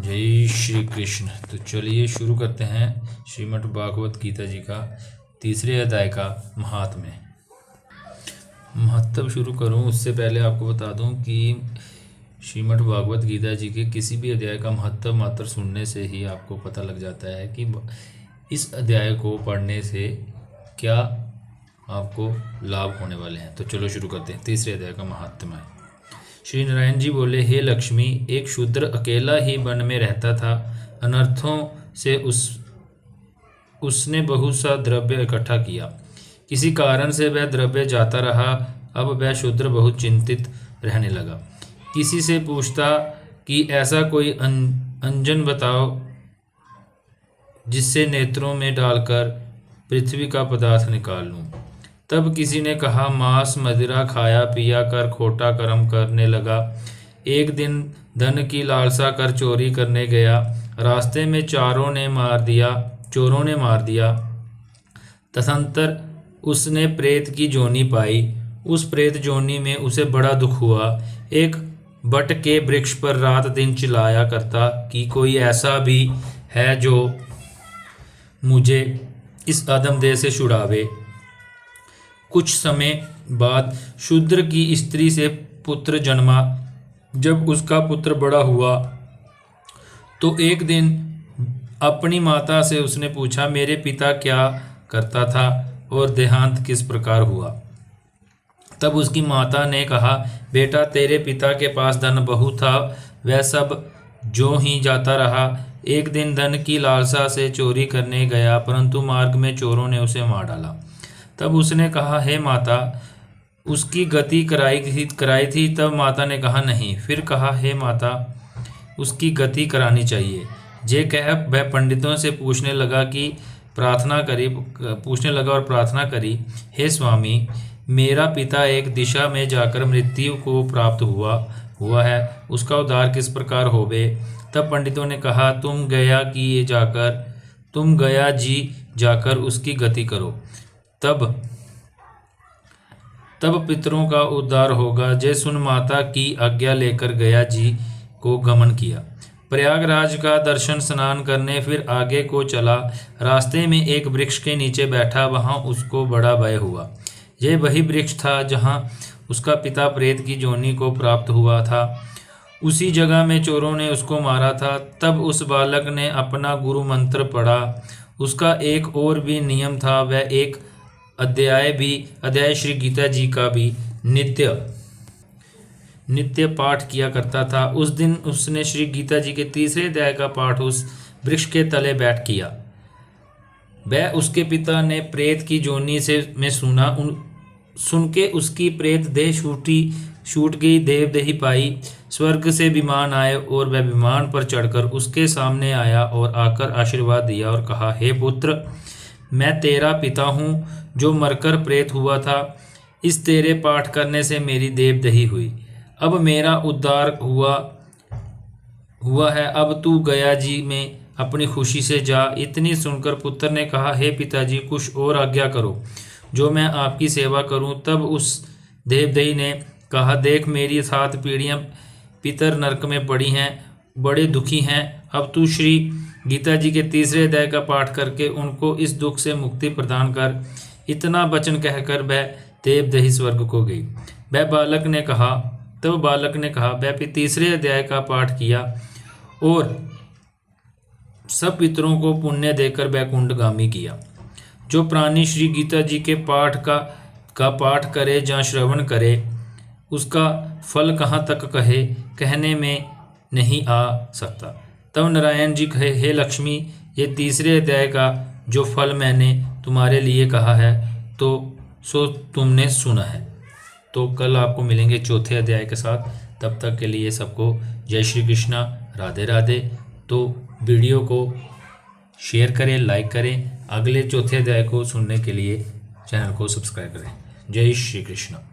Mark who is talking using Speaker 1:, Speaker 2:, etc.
Speaker 1: जय श्री कृष्ण। तो चलिए शुरू करते हैं श्रीमद् भागवत गीता जी का तीसरे अध्याय का महात्म्य। महत्व शुरू करूं उससे पहले आपको बता दूं कि श्रीमद् भागवत गीता जी के किसी भी अध्याय का महत्व मात्र सुनने से ही आपको पता लग जाता है कि इस अध्याय को पढ़ने से क्या आपको लाभ होने वाले हैं। तो चलो शुरू करते हैं तीसरे अध्याय का महात्म्य। श्री नारायण जी बोले, हे लक्ष्मी, एक शूद्र अकेला ही वन में रहता था। अनर्थों से उसने बहुत सा द्रव्य इकट्ठा किया। किसी कारण से वह द्रव्य जाता रहा। अब वह शूद्र बहुत चिंतित रहने लगा। किसी से पूछता कि ऐसा कोई अंजन बताओ जिससे नेत्रों में डालकर पृथ्वी का पदार्थ निकाल लूं। तब किसी ने कहा, मांस मदिरा खाया पिया कर खोटा कर्म करने लगा। एक दिन धन की लालसा कर चोरी करने गया। रास्ते में चोरों ने मार दिया। तदंतर उसने प्रेत की जोनी पाई। उस प्रेत जोनी में उसे बड़ा दुख हुआ। एक बट के वृक्ष पर रात दिन चिल्लाया करता कि कोई ऐसा भी है जो मुझे इस अधम देह से छुड़ावे। कुछ समय बाद शूद्र की स्त्री से पुत्र जन्मा। जब उसका पुत्र बड़ा हुआ तो एक दिन अपनी माता से उसने पूछा, मेरे पिता क्या करता था और देहांत किस प्रकार हुआ। तब उसकी माता ने कहा, बेटा, तेरे पिता के पास धन बहुत था, वह सब जो ही जाता रहा। एक दिन धन की लालसा से चोरी करने गया, परंतु मार्ग में चोरों ने उसे मार डाला। तब उसने कहा, हे माता, उसकी गति कराई थी। तब माता ने कहा, नहीं। फिर कहा, हे माता, उसकी गति करानी चाहिए। ये कह वह पंडितों से पूछने लगा और प्रार्थना करी, हे स्वामी, मेरा पिता एक दिशा में जाकर मृत्यु को प्राप्त हुआ है, उसका उद्धार किस प्रकार होवे। तब पंडितों ने कहा, तुम गया जी जाकर उसकी गति करो, तब पितरों का उद्धार होगा। जय सुन माता की आज्ञा लेकर गया जी को गमन किया। प्रयागराज का दर्शन स्नान करने फिर आगे को चला। रास्ते में एक वृक्ष के नीचे बैठा। वहां उसको बड़ा भय हुआ। यह वही वृक्ष था जहां उसका पिता प्रेत की जोनी को प्राप्त हुआ था। उसी जगह में चोरों ने उसको मारा था। तब उस बालक ने अपना गुरु मंत्र पढ़ा। उसका एक और भी नियम था, वह एक अध्याय श्री गीता जी का भी नित्य पाठ किया करता था। उस दिन उसने श्री गीता जी के तीसरे अध्याय का पाठ उस वृक्ष के तले बैठ किया। वह उसके पिता ने प्रेत की जोनी में सुन के उसकी प्रेत देह छूट गई, देवदेही पाई। स्वर्ग से विमान आए और वह विमान पर चढ़कर उसके सामने आया और आकर आशीर्वाद दिया और कहा, हे पुत्र, मैं तेरा पिता हूँ जो मरकर प्रेत हुआ था। इस तेरे पाठ करने से मेरी देवदही हुई। अब मेरा उद्धार हुआ है। अब तू गया जी में अपनी खुशी से जा। इतनी सुनकर पुत्र ने कहा, हे पिताजी, कुछ और आज्ञा करो जो मैं आपकी सेवा करूं। तब उस देवदही ने कहा, देख, मेरी 7 पीढ़ियां पितर नरक में पड़ी हैं, बड़े दुखी हैं। अब तू श्री गीता जी के तीसरे अध्याय का पाठ करके उनको इस दुख से मुक्ति प्रदान कर। इतना वचन कहकर वह देवदही स्वर्ग को गई। बालक ने कहा, वह तीसरे अध्याय का पाठ किया और सब पितरों को पुण्य देकर वैकुंठगामी किया। जो प्राणी श्री गीता जी के पाठ का पाठ करे या श्रवण करे, उसका फल कहाँ तक कहने में नहीं आ सकता। तब नारायण जी कहे, हे लक्ष्मी, ये तीसरे अध्याय का जो फल मैंने तुम्हारे लिए कहा है सो तुमने सुना है। तो कल आपको मिलेंगे चौथे अध्याय के साथ। तब तक के लिए सबको जय श्री कृष्णा, राधे राधे। तो वीडियो को शेयर करें, लाइक करें। अगले चौथे अध्याय को सुनने के लिए चैनल को सब्सक्राइब करें। जय श्री कृष्ण।